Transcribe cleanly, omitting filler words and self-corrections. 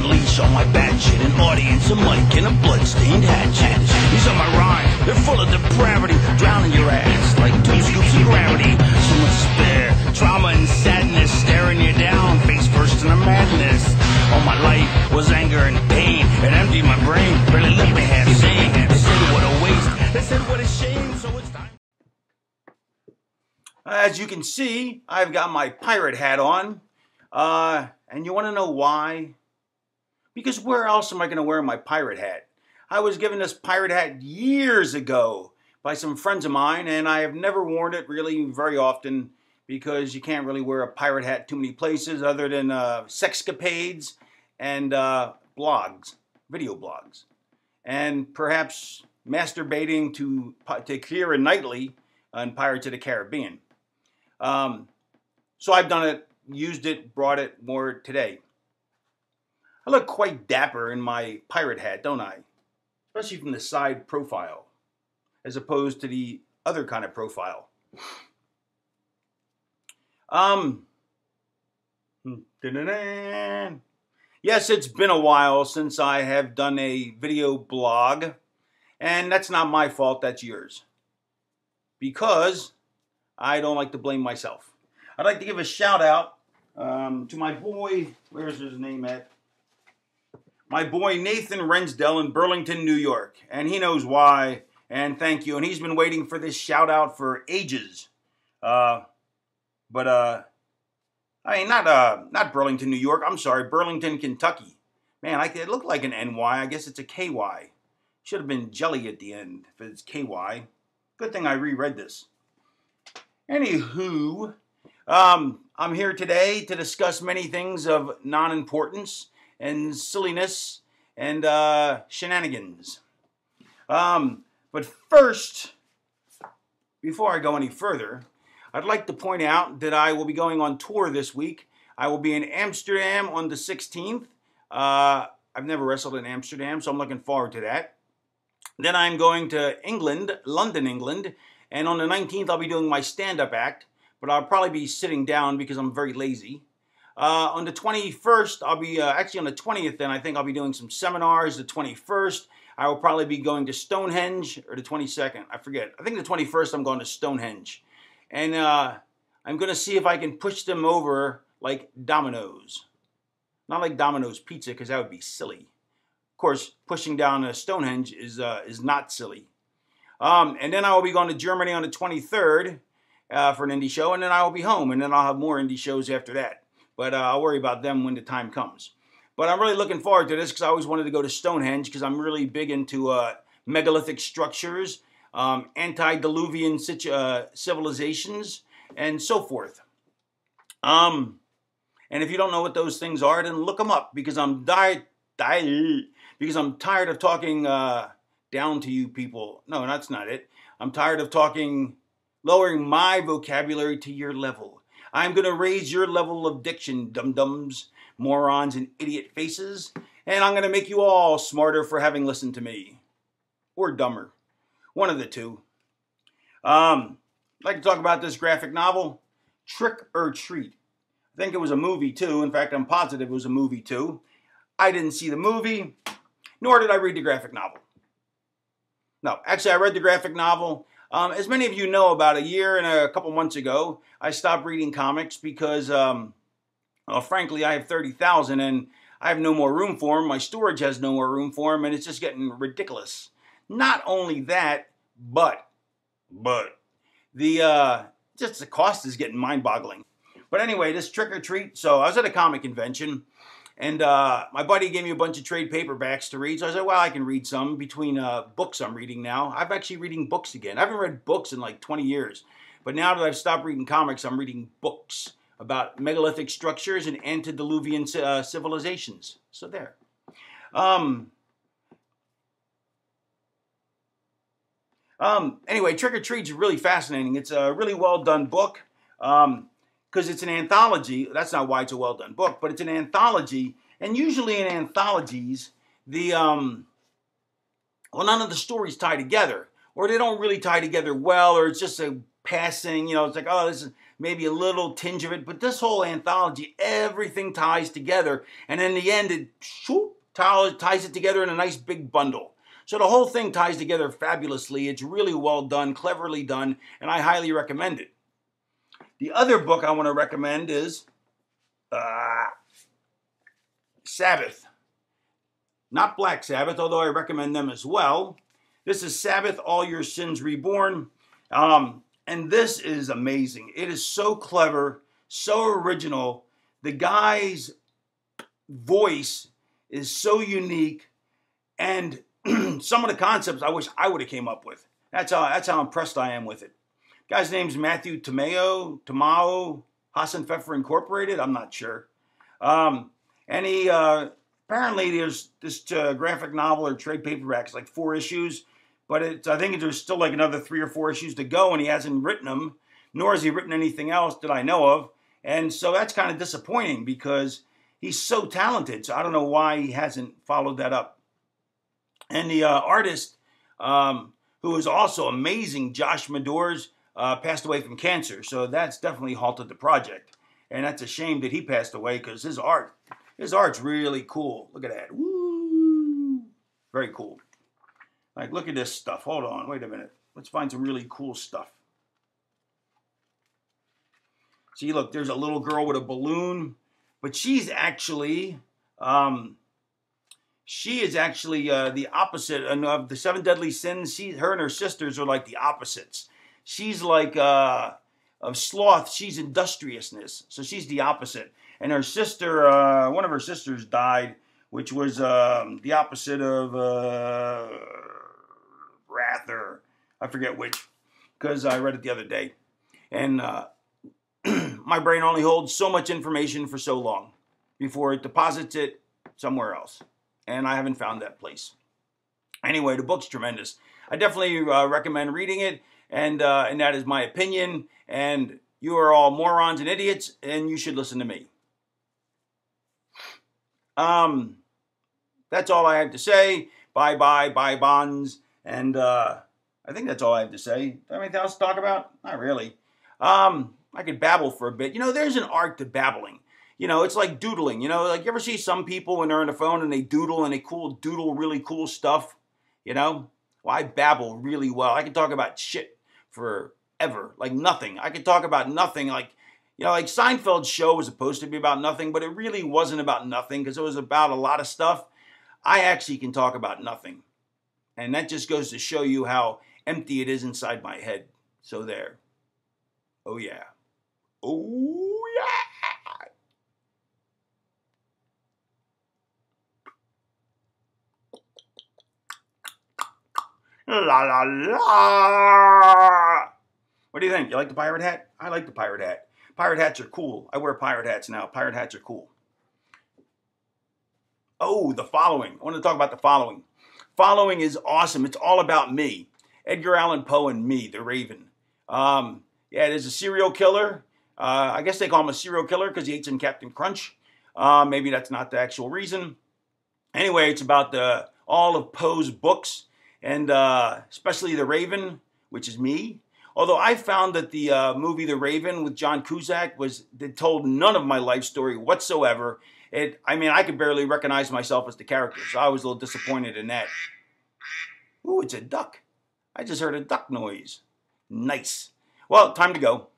unleash all my bad shit. An audience, a mic, and a bloodstained hatchet. These are my rhymes, they're full of depravity, drowning your ass like 2 scoops of gravity. So much despair, trauma and sadness, staring you down, face first in a madness. All my life was anger and pain, it emptied my brain, barely left me half sane. They said what a waste, they said what a shame, so it's time. As you can see, I've got my pirate hat on, and you want to know why? Because where else am I going to wear my pirate hat? I was given this pirate hat years ago by some friends of mine, and I have never worn it really very often because you can't really wear a pirate hat too many places other than sexcapades and blogs, video blogs, and perhaps masturbating to Keira Knightley on Pirates of the Caribbean. So I've done it, used it, brought it, wore it today. I look quite dapper in my pirate hat, don't I? Especially from the side profile, as opposed to the other kind of profile. Yes, it's been a while since I have done a video blog, and that's not my fault, that's yours. Because I don't like to blame myself. I'd like to give a shout out to my boy, where's his name at? My boy Nathan Rensdell in Burlington, New York. And he knows why, and thank you. And he's been waiting for this shout out for ages. I mean, not Burlington, New York. I'm sorry, Burlington, Kentucky. Man, it looked like an NY. I guess it's a KY. Should have been jelly at the end if it's KY. Good thing I reread this. Anywho, I'm here today to discuss many things of non-importance and silliness and shenanigans. But first, before I go any further, I'd like to point out that I will be going on tour this week. I will be in Amsterdam on the 16th. I've never wrestled in Amsterdam, so I'm looking forward to that. Then I'm going to England, London, England, and on the 19th I'll be doing my stand-up act, but I'll probably be sitting down because I'm very lazy. On the 21st, I'll be, actually on the 20th then, I think I'll be doing some seminars. The 21st, I will probably be going to Stonehenge, or the 22nd, I forget. I think the 21st I'm going to Stonehenge. And I'm going to see if I can push them over like Domino's. Not like Domino's Pizza, because that would be silly. Of course, pushing down a Stonehenge is not silly. And then I will be going to Germany on the 23rd for an indie show, and then I will be home, and then I'll have more indie shows after that. But I'll worry about them when the time comes. But I'm really looking forward to this because I always wanted to go to Stonehenge because I'm really big into megalithic structures, antediluvian civilizations, and so forth. And if you don't know what those things are, then look them up because I'm tired of talking down to you people. No, that's not it. I'm tired of lowering my vocabulary to your level. I'm going to raise your level of diction, dum-dums, morons, and idiot faces, and I'm going to make you all smarter for having listened to me. Or dumber. One of the two. I'd like to talk about this graphic novel, Trick or Treat. I think it was a movie too. In fact, I'm positive it was a movie too. I didn't see the movie, nor did I read the graphic novel. No, actually I read the graphic novel. As many of you know, about a year and a couple months ago, I stopped reading comics because, well, frankly, I have 30,000 and I have no more room for them. My storage has no more room for them, and it's just getting ridiculous. Not only that, but just the cost is getting mind-boggling. But anyway, this Trick or Treat. So I was at a comic convention, and my buddy gave me a bunch of trade paperbacks to read. So I said, well, I can read some between books I'm reading now. I'm actually reading books again. I haven't read books in like 20 years. But now that I've stopped reading comics, I'm reading books about megalithic structures and antediluvian civilizations. So there. Anyway, Trick or Treat's really fascinating. It's a really well done book. Because it's an anthology. That's not why it's a well-done book, but it's an anthology. And usually in anthologies, well, none of the stories tie together. Or they don't really tie together well, or it's just a passing, it's like, oh, this is maybe a little tinge of it. But this whole anthology, everything ties together. And in the end, it ties it together in a nice big bundle. So the whole thing ties together fabulously. It's really well done, cleverly done, and I highly recommend it. The other book I want to recommend is Sabbath. Not Black Sabbath, although I recommend them as well. This is Sabbath, All Your Sins Reborn. And this is amazing. It is so clever, so original. The guy's voice is so unique, and some of the concepts I wish I would have came up with. That's how impressed I am with it. Guy's name's Matthew Tamao, Hassan Pfeffer Incorporated. I'm not sure. And he apparently there's this graphic novel or trade paperback. It's like 4 issues, but I think there's still like another 3 or 4 issues to go, and he hasn't written them, nor has he written anything else that I know of. And so that's kind of disappointing because he's so talented. So I don't know why he hasn't followed that up. And the artist, who is also amazing, Josh Medors, passed away from cancer. So that's definitely halted the project. And that's a shame that he passed away because his art's really cool. Look at that. Woo! Very cool. Like, look at this stuff. Hold on. Wait a minute. Let's find some really cool stuff. See, look, there's a little girl with a balloon. But she's actually, the opposite of the 7 deadly sins. Her and her sisters are like the opposites. She's like of sloth. She's industriousness. So she's the opposite. And her sister, one of her sisters died, which was the opposite of wrath, or I forget which, because I read it the other day. And my brain only holds so much information for so long before it deposits it somewhere else. And I haven't found that place. Anyway, the book's tremendous. I definitely recommend reading it, and that is my opinion. And you are all morons and idiots, and you should listen to me. That's all I have to say. Bye bonds. And I think that's all I have to say. Do I have anything else to talk about? Not really. I could babble for a bit. There's an art to babbling. It's like doodling. Like you ever see some people when they're on the phone and they doodle and they doodle really cool stuff? Well, I babble really well. I can talk about shit forever, like nothing. I could talk about nothing, like Seinfeld's show was supposed to be about nothing, but it really wasn't about nothing because it was about a lot of stuff. I actually can talk about nothing. And that just goes to show you how empty it is inside my head. So there. Oh, yeah. Oh, yeah. La, la, la. What do you think? You like the pirate hat? I like the pirate hat. Pirate hats are cool. I wear pirate hats now. Pirate hats are cool. Oh, the following. I want to talk about the following. Following is awesome. It's all about me. Edgar Allan Poe and me, the Raven. Yeah, there's a serial killer. I guess they call him a serial killer because he ate some Captain Crunch. Maybe that's not the actual reason. Anyway, it's about all of Poe's books, and especially The Raven, which is me. Although I found that the movie The Raven with John Cusack told none of my life story whatsoever. I could barely recognize myself as the character, so I was a little disappointed in that. Ooh, it's a duck. I just heard a duck noise. Nice. Well, time to go.